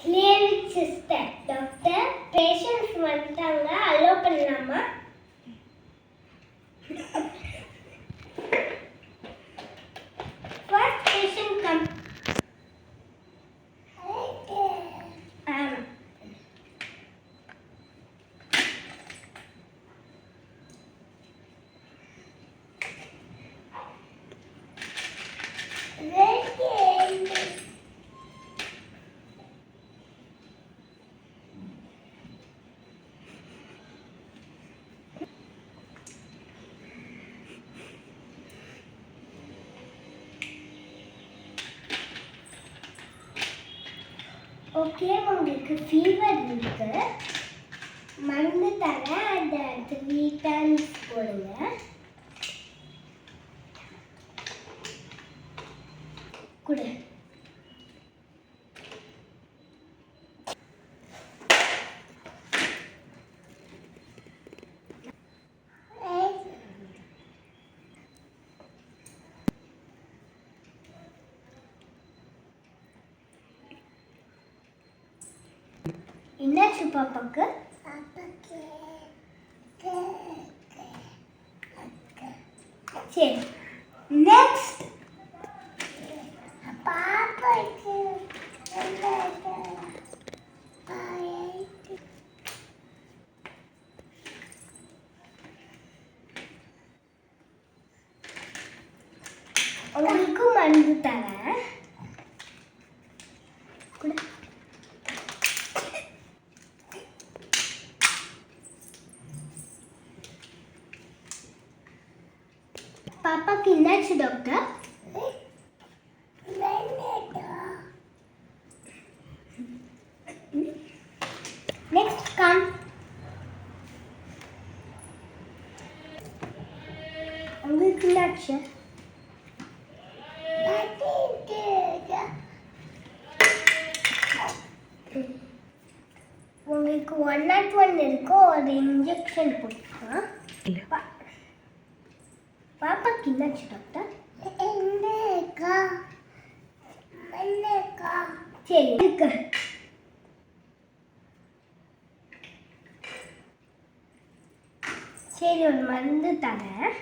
Clinic sister. Doctor, patients வந்துட்டாங்க, allow பண்ணலாமா? First patient come. Okay, உங்களுக்கு ஃபீவர் இருக்கு, மருந்து தரேன், அதை 3 times போடுங்க. கொடு. என்னாச்சு பாப்பாக்கு? சரி, நெக்ஸ்ட் பாப்பாக்கு உங்களுக்கு மருந்து தரேன். பாப்பாக்கு என்னாச்சு டாக்டர்? Next come. உங்களுக்கு என்னாச்சு? உங்களுக்கு 101 இருக்கோ, ஒரு இன்ஜெக்ஷன் போட்டுக்கலாம். பாப்பாக்கு என்னாச்சு டாக்டர்? சரி இருக்கு. சரி, ஒரு மருந்து தரேன்.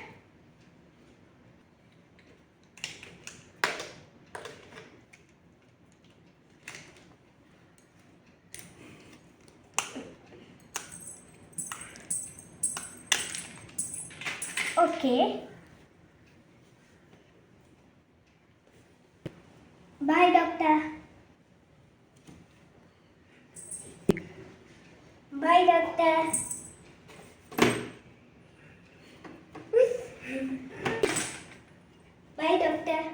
ஓகே, பாய் டாக்டர். பாய் டாக்டர். பாய் டாக்டர்.